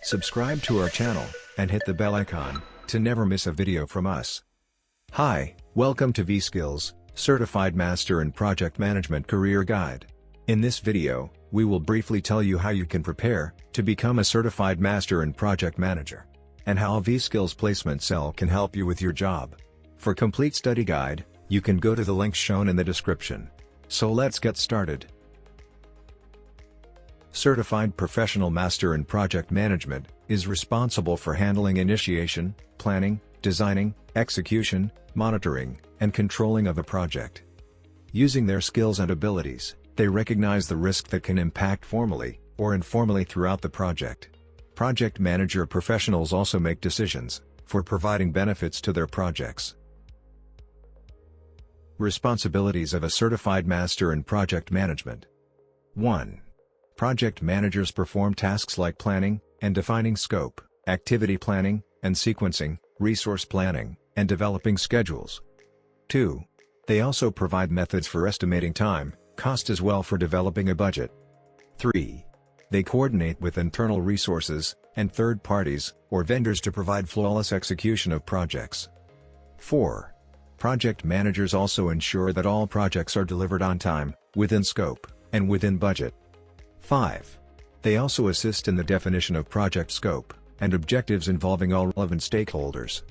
Subscribe to our channel, and hit the bell icon, to never miss a video from us. Hi, welcome to VSkills, Certified Master in Project Management Career Guide. In this video, we will briefly tell you how you can prepare to become a Certified Master in Project Manager, and how a VSkills Placement cell can help you with your job. For complete study guide, you can go to the link shown in the description. So let's get started. Certified Professional Master in Project Management is responsible for handling initiation, planning, designing, execution, monitoring, and controlling of a project. Using their skills and abilities, they recognize the risk that can impact formally or informally throughout the project. Project manager professionals also make decisions for providing benefits to their projects. Responsibilities of a Certified Master in Project Management. 1. Project managers perform tasks like planning and defining scope, activity planning and sequencing, resource planning, and developing schedules. 2. They also provide methods for estimating time, cost as well for developing a budget. 3. They coordinate with internal resources and third parties or vendors to provide flawless execution of projects. 4. Project managers also ensure that all projects are delivered on time, within scope, and within budget. 5. They also assist in the definition of project scope and objectives involving all relevant stakeholders.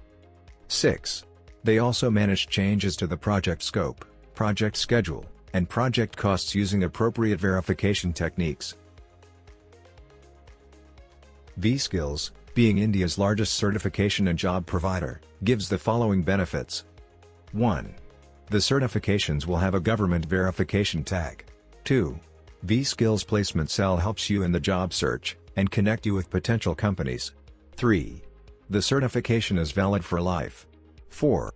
6. They also manage changes to the project scope, project schedule, and project costs using appropriate verification techniques. VSkills, being India's largest certification and job provider, gives the following benefits. 1. The certifications will have a government verification tag. 2. VSkills Placement Cell helps you in the job search and connect you with potential companies. 3. The certification is valid for life. 4.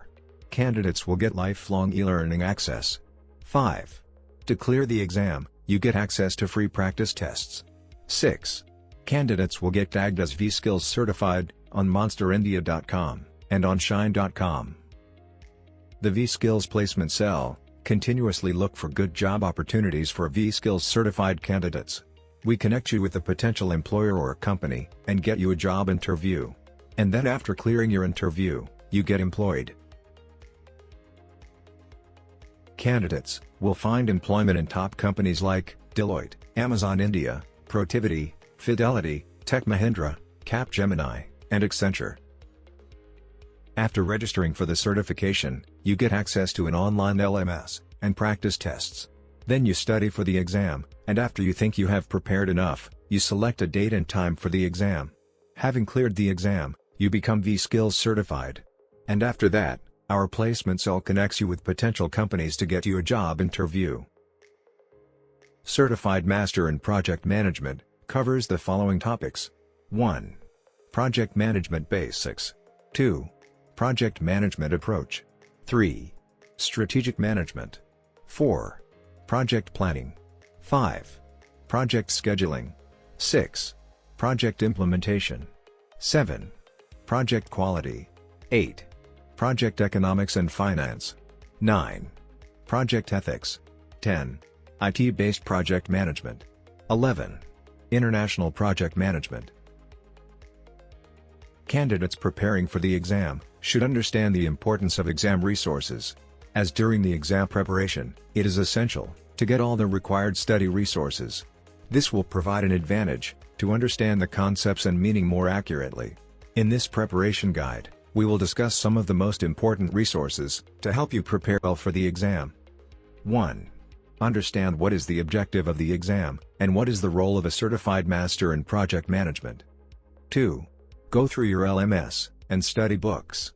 Candidates will get lifelong e-learning access. 5. To clear the exam, you get access to free practice tests. 6. Candidates will get tagged as VSkills Certified on monsterindia.com and on shine.com. The VSkills Placement Cell continuously look for good job opportunities for VSkills certified candidates. We connect you with a potential employer or company and get you a job interview. And then after clearing your interview, you get employed. Candidates will find employment in top companies like Deloitte, Amazon India, Protiviti, Fidelity, Tech Mahindra, Capgemini, and Accenture. After registering for the certification, you get access to an online LMS and practice tests. Then you study for the exam, and after you think you have prepared enough, you select a date and time for the exam. Having cleared the exam, you become VSkills certified. And after that, our placement cell connects you with potential companies to get you a job interview. Certified Master in Project Management covers the following topics. 1. Project Management Basics. 2. Project Management Approach. 3. Strategic Management. 4. Project Planning. 5. Project Scheduling. 6. Project Implementation. 7. Project Quality. 8. Project Economics and Finance. 9. Project Ethics. 10. IT-based Project Management. 11. International Project Management. Candidates preparing for the exam should understand the importance of exam resources, as during the exam preparation, it is essential to get all the required study resources. This will provide an advantage to understand the concepts and meaning more accurately. In this preparation guide, we will discuss some of the most important resources to help you prepare well for the exam. 1. Understand what is the objective of the exam, and what is the role of a Certified Master in Project Management. 2. Go through your LMS and study books.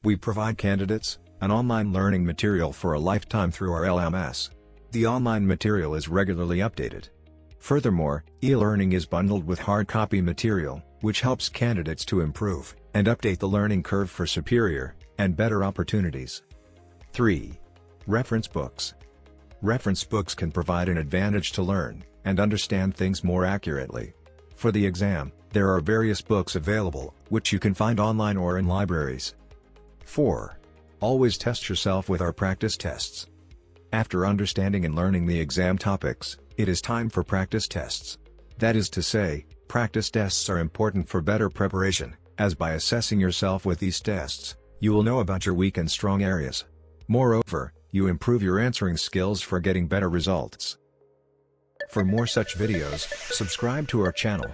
We provide candidates an online learning material for a lifetime through our LMS. The online material is regularly updated. Furthermore, e-learning is bundled with hard copy material, which helps candidates to improve and update the learning curve for superior and better opportunities. 3. Reference books. Reference books can provide an advantage to learn and understand things more accurately. For the exam, there are various books available, which you can find online or in libraries. 4. Always test yourself with our practice tests. After understanding and learning the exam topics, it is time for practice tests. That is to say, Practice tests are important for better preparation, as by assessing yourself with these tests, you will know about your weak and strong areas. Moreover, you improve your answering skills for getting better results. For more such videos, subscribe to our channel.